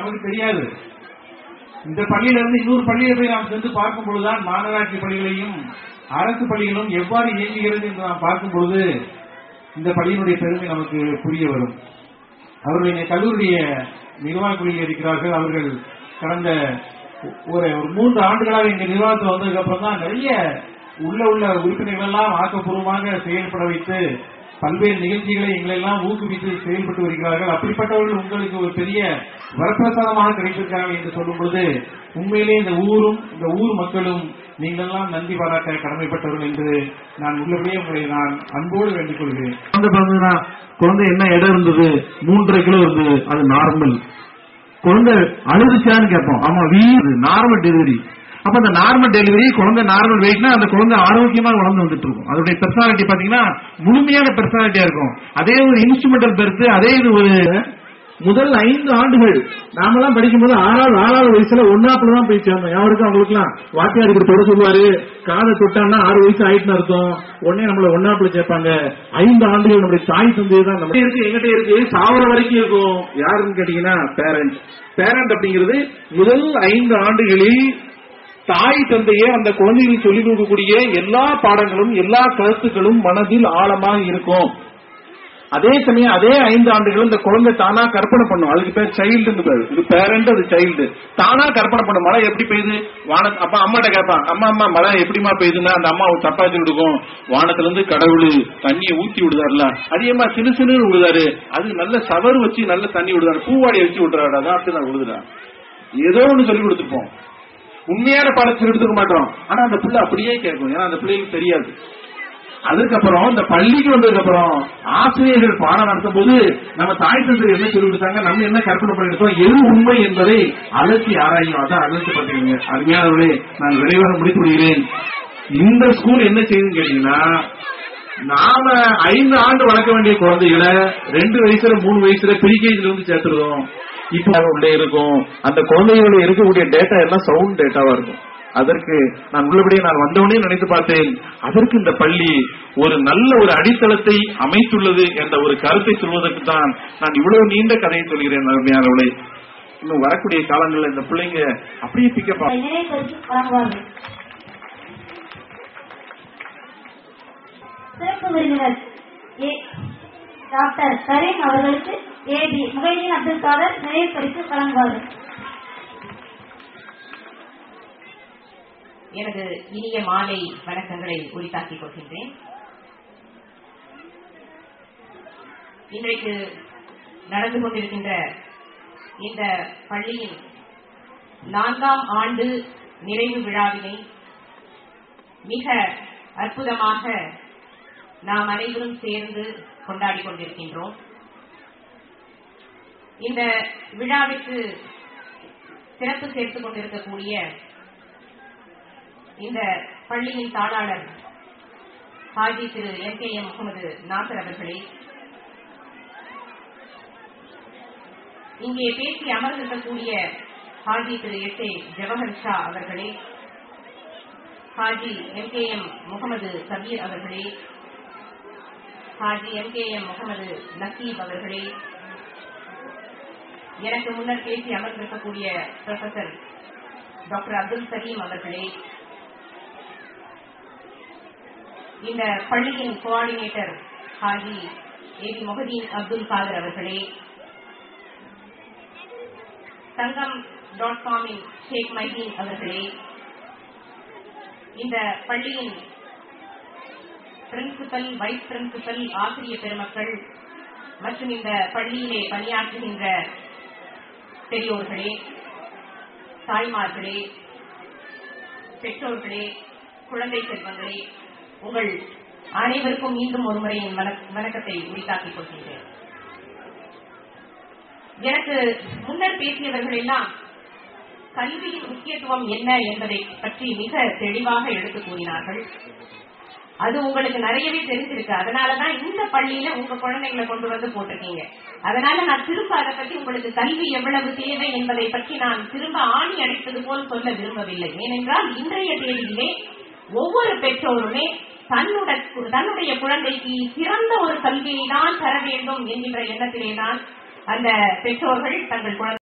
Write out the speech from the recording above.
நமக்கு தெரியாது. இந்த பள்ளியிலிருந்து இன்னொரு பள்ளியை போய் நாம் சென்று பார்க்கும் பொழுதுதான் மாநகராட்சி பள்ளிகளையும் அரசு பள்ளிகளும் எவ்வாறு இயங்குகிறது என்று நாம் பார்க்கும் பொழுது இந்த பள்ளியினுடைய பெருமை நமக்கு புரிய வரும். அவர்களுடைய கல்லூரிய நிர்வாக குழுவில் இருக்கிறார்கள். அவர்கள் கடந்த ஒரு 3 ஆண்டுகளாக எங்க நிர்வாகத்தில் வந்ததுக்கு அப்புறம் தான் நிறைய உள்ள உறுப்பினர்கள் எல்லாம் ஆக்கப்பூர்வமாக செயல்பட வைத்து பல்வேறு நிகழ்ச்சிகளை எங்களெல்லாம் ஊக்குவித்து செயல்பட்டு வருகிறார்கள். அப்படிப்பட்டவர்கள் உங்களுக்கு ஒரு பெரிய வரப்பிரசாதமாக கிடைத்திருக்கிறார்கள் என்று சொல்லும் பொழுது உண்மையிலே இந்த ஊரும் இந்த ஊர் மக்களும் நீங்கள் எல்லாம் நன்றி பாராட்ட கடமைப்பட்டவர்கள் என்று நான் உள்ளபடியே உங்களை நான் அன்போடு வேண்டிக் கொள்கிறேன். குழந்தை என்ன இடம் இருந்தது? 3.5 கிலோ இருந்தது. அது நார்மல். குழந்தை அழுதுச்சான்னு கேட்போம். ஆமா, நார்மல் டெலிவரி. அப்ப அந்த நார்மல் டெலிவரி குழந்தை நார்மல் வெயிட்னா அந்த குழந்தை ஆரோக்கியமா வளர்ந்து வந்துட்டு இருக்கும். அதோடைய பெர்சனாலிட்டி பாத்தீங்கன்னா முழுமையான பெர்சனாலிட்டியா இருக்கும். அதே ஒரு இன்ஸ்ட்ருமெண்டல் பெருத்து அதே இது ஒரு முதல் 5 ஆண்டுகள் நாமெல்லாம் படிக்கும்போது 6வது வயசுல 1ஆப்ல தான் போய் சேர்ந்தோம். யாருக்கும் அவங்களுக்கு எல்லாம் வாத்தியார் இப்படி தொட சொல்லுவாரு. காதை தொட்டான்னா 6 வயசு ஆயிட்டுன்னு அர்த்தம். உடனே நம்மள 1ஆப்ல சேர்ப்பாங்க. 5 ஆண்டுகள் நம்முடைய தாய் தந்தைதான் நம்ம இருக்கு, எங்கிட்ட இருக்கு, சாவர வரைக்கும் இருக்கும். யாருன்னு கேட்டீங்கன்னா பேரண்ட் அப்படிங்கிறது முதல் 5 ஆண்டுகளில் தாய் தந்தையே அந்த குழந்தைகளுக்கு சொல்லிக் கொடுக்கக்கூடிய எல்லா பாடங்களும் எல்லா கருத்துக்களும் மனதில் ஆழமாக இருக்கும். அதே சமயம் அதே 5 ஆண்டுகள் இந்த குழந்தை தானா கற்பனை பண்ணும். அதுக்கு பேர் சைல்டு பேர். இது பேரண்ட், அது சைல்டு. தானா கற்பனை பண்ணும். மழை எப்படி பெய்யுது? அப்பா அம்மாட்ட கேட்பான், அம்மா மழை எப்படிமா பெய்யுதுன்னா அந்த அம்மா தப்பாச்சு விடுக்கும். வானத்துல இருந்து கடவுள் தண்ணியை ஊத்தி விடுதாருல, அதிகமா சிறு விடுதாரு. அது நல்ல சவர் வச்சு நல்ல தண்ணி விடுதாரு. பூவாடியை வச்சு விடுறாரு. அதான் அப்படிதான் விடுதுடா. ஏதோ ஒண்ணு சொல்லி கொடுத்துருப்போம். உண்மையான பாடத்தில் எடுத்துக்க மாட்டோம். ஆனா அந்த பிள்ளை அப்படியே கேட்கும். ஏன்னா அந்த பிள்ளைகளுக்கு தெரியாது. அதுக்கப்புறம் இந்த பள்ளிக்கு வந்ததுக்கு அப்புறம் ஆசிரியர்கள் பாடம் நடத்தும் போது நம்ம தாய் தந்தை என்ன சொல்லி கொடுத்தாங்க, நம்ம என்ன கற்பனை பண்ணிருக்கோம், எது உண்மை என்பதை அலசி ஆராயும். அதான் அலசி பண்றீங்க. அருமையானவர்களே, நான் விரைவாக முடித்து விடுகிறேன். இந்த ஸ்கூல் என்ன செய்யுதுன்னு கேட்டீங்கன்னா, நாம 5 ஆண்டு வளர்க்க வேண்டிய குழந்தைகளை 2 வயசுல 3 வயசுல ப்ரீகேஜில இருந்து சேர்த்துருவோம். இப்ப உள்ளே இருக்கும். அந்த குழந்தைகளோட இருக்கக்கூடிய டேட்டா எல்லாம் சவுண்ட் டேட்டாவா இருக்கும். அதற்கு நான் உள்ளபடியே நான் வந்தவுடனே நினைத்து பார்த்தேன், அதற்கு இந்த பள்ளி ஒரு நல்ல ஒரு அடித்தளத்தை அமைத்துள்ளது என்ற ஒரு கருத்தை சொல்வதற்கு தான் நான் இவ்வளவு நீண்ட கதையை சொல்கிறேன். அருமையானவர்களே, இன்னும் வரக்கூடிய காலங்களில் இந்த பிள்ளைங்க அப்படியே பிக்கப் சிறப்பு விருந்தினர் டாக்டர் கரீம் அவர்களுக்கு ஏபி முகைதீன் அப்துல் காதர் நினைவு பரிசு வழங்குவார்கள். எனது இனிய மாலை வணக்கங்களை உரித்தாக்கிக் கொள்கின்றேன். இன்றைக்கு நடந்து கொண்டிருக்கின்ற இந்த பள்ளியின் 4ஆம் ஆண்டு நிறைவு விழாவினை மிக அற்புதமாக நாம் அனைவரும் சேர்ந்து கொண்டாடி கொண்டிருக்கின்றோம். இந்த விழாவிற்கு சிறப்பு சேர்த்துக் கொண்டிருக்கக்கூடிய இந்த பள்ளியின் தாளாளர் ஹாஜி திரு MKM முகமது நாசர் அவர்களே, இங்கே பேசி அமர்ந்திருக்கக்கூடிய ஹாஜி திரு SA ஜவஹர் ஷா அவர்களே, ஹாஜி MKM முகமது சபீர் அவர்களே, ஹாஜி MKM முகமது நசீப் அவர்களே, எனக்கு முன்னர் பேசி அமர்ந்திருக்கக்கூடிய ப்ரொஃபசர் டாக்டர் அப்துல் சலீம் அவர்களே, இந்த பள்ளியின் கோஆர்டினேட்டர் ஹாஜி ஏபி முகைதீன் அப்துல் காதர் அவர்களே, தங்கம்.com ஷேக் மைதீன் அவர்களே, இந்த பள்ளியின் பிரின்சிபல், வைஸ் பிரின்சிபல், ஆசிரிய பெருமக்கள் மற்றும் இந்த பள்ளியிலே பணியாற்றுகின்ற பெரியோர்களே, தாய்மார்களே, பெற்றோர்களே, குழந்தை செல்வங்களே, உங்கள் அனைவருக்கும் மீண்டும் ஒரு முறை என் வணக்கத்தை உரித்தாக்கிக் கொள்கின்றேன். எனக்கு முன்னர் பேசியவர்கள் எல்லாம் கல்வியின் முக்கியத்துவம் என்ன என்பதை பற்றி மிக தெளிவாக எடுத்து கூறினார்கள். அது உங்களுக்கு நிறையவே தெரிஞ்சிருக்கு. அதனாலதான் இந்த பள்ளியில உங்க குழந்தைகளை கொண்டு வந்து போட்டிருக்கீங்க. அதனால நான் திரும்ப அதை பற்றி உங்களுக்கு கல்வி எவ்வளவு தேவை என்பதை பற்றி நான் திரும்ப ஆணி அடைப்பது போல் சொல்ல விரும்பவில்லை. ஏனென்றால் இன்றைய தேதியிலே ஒவ்வொரு பெற்றோருமே தன்னுடைய குழந்தைக்கு சிறந்த ஒரு கல்வியை தான் தர வேண்டும் என்கின்ற எண்ணத்திலேதான் அந்த பெற்றோர்கள் தங்கள் குழந்தை